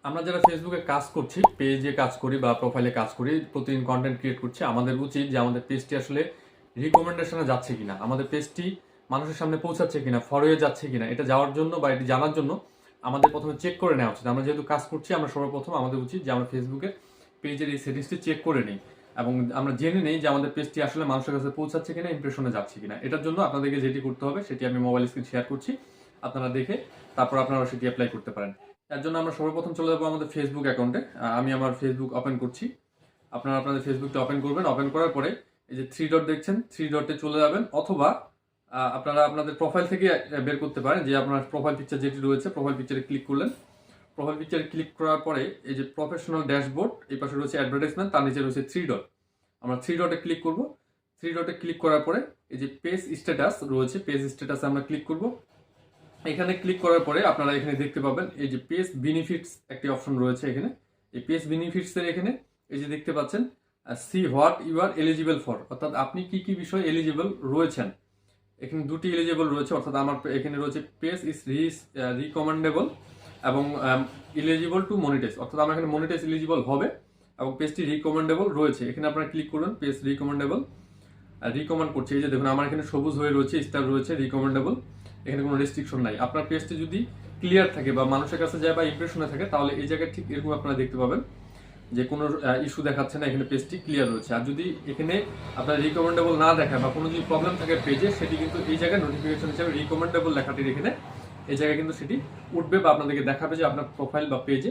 আমরা যারা ফেসবুকে কাজ করছি, পেজে কাজ করি বা প্রোফাইলে কাজ করি, প্রতিদিন কন্টেন্ট ক্রিয়েট করছি, আমাদের উচিত যে আমাদের পেজটি আসলে রিকমেন্ডেশনে যাচ্ছে কিনা, আমাদের পেজটি মানুষের সামনে পৌঁছাচ্ছে কিনা, ফরওয়ে যাচ্ছে কিনা, এটা যাওয়ার জন্য বা এটি জানার জন্য আমাদের প্রথমে চেক করে নেওয়া উচিত। আমরা যেহেতু কাজ করছি, আমরা সর্বপ্রথম আমাদের উচিত যে আমরা ফেসবুকের পেজের এই সেটিংসটি চেক করে নিই এবং আমরা জেনে নেই যে আমাদের পেজটি আসলে মানুষের কাছে পৌঁছাচ্ছে কিনা, ইমপ্রেশনে যাচ্ছে কিনা। এটার জন্য আপনাদেরকে যেটি করতে হবে সেটি আমি মোবাইল স্ক্রিন শেয়ার করছি, আপনারা দেখে তারপর আপনারা সেটি অ্যাপ্লাই করতে পারেন। এর জন্য আমরা সর্বপ্রথম চলে যাবো আমাদের ফেসবুক অ্যাকাউন্টে। আমি আমার ফেসবুক ওপেন করছি। আপনারা আপনাদের ফেসবুকটা ওপেন করবেন। ওপেন করার পরে এই যে থ্রি ডট দেখছেন, থ্রি ডটে চলে যাবেন, অথবা আপনারা আপনাদের প্রোফাইল থেকে বের করতে পারেন যে আপনার প্রোফাইল পিকচার যেটি রয়েছে, প্রোফাইল পিকচারে ক্লিক করলেন। প্রোফাইল পিকচারে ক্লিক করার পরে এই যে প্রফেশনাল ড্যাশবোর্ড, এই পাশে রয়েছে অ্যাডভার্টাইজমেন্ট, তার নিচে রয়েছে থ্রি ডট। আমরা থ্রি ডটে ক্লিক করব। থ্রি ডটে ক্লিক করার পরে এই যে পেজ স্ট্যাটাস রয়েছে, পেজ স্ট্যাটাসে আমরা ক্লিক করব। এখানে ক্লিক করার পরে আপনারা এখানে দেখতে পাবেন এই যে পেজ বেনিফিটস একটি অপশন রয়েছে এখানে। এই পেজ বেনিফিটস এর এখানে এই যে দেখতে পাচ্ছেন see what you are eligible for, অর্থাৎ আপনি কি কি বিষয় এলিজিবল রয়েছেন। এখানে দুটি এলিজিবল রয়েছে, অর্থাৎ আমার এখানে রয়েছে পেজ ইজ রিকমেন্ডেবল এবং এলিজিবল টু মনিটাইজ, অর্থাৎ আমার এখানে মনিটাইজ এলিজিবল হবে এবং পেজটি রিকমেন্ডেবল রয়েছে। এখানে আপনারা ক্লিক করুন, পেজ রিকমেন্ডেবল, রিকমেন্ড করছে। এই যে দেখুন আমার এখানে সবুজ হয়ে রয়েছে, স্টার রয়েছে, রিকমেন্ডেবল, এখানে কোনো রেস্ট্রিকশন নাই। আপনার পেজটি যদি ক্লিয়ার থাকে বা মানুষের কাছে যায় বা ইমপ্রেশনে থাকে, তাহলে এই জায়গায় ঠিক এরকম আপনারা দেখতে পাবেন যে কোনো ইস্যু দেখাচ্ছে না, এখানে পেজটি ক্লিয়ার রয়েছে। আর যদি এখানে আপনার রিকমেন্ডেবল না দেখায় বা কোনো যদি প্রবলেম থাকে পেজে, সেটি কিন্তু এই জায়গায় নোটিফিকেশন হিসেবে রিকমেন্ডেবল লেখাটির এখানে এই জায়গায় কিন্তু সেটি উঠবে বা আপনাদেরকে দেখাবে যে আপনার প্রোফাইল বা পেজে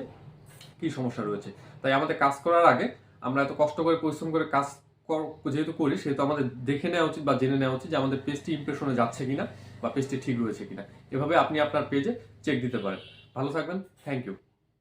কি সমস্যা রয়েছে। তাই আমাদের কাজ করার আগে আমরা এত কষ্ট করে পরিশ্রম করে কাজ যেহেতু করি, সেহেতু আমাদের দেখে নেওয়া উচিত বা জেনে নেওয়া উচিত যে আমাদের পেজটি ইমপ্রেশনে যাচ্ছে কিনা বা পেজটি ঠিক রয়েছে কিনা। এভাবে আপনি আপনার পেজে চেক দিতে পারেন। ভালো থাকবেন, থ্যাংক ইউ।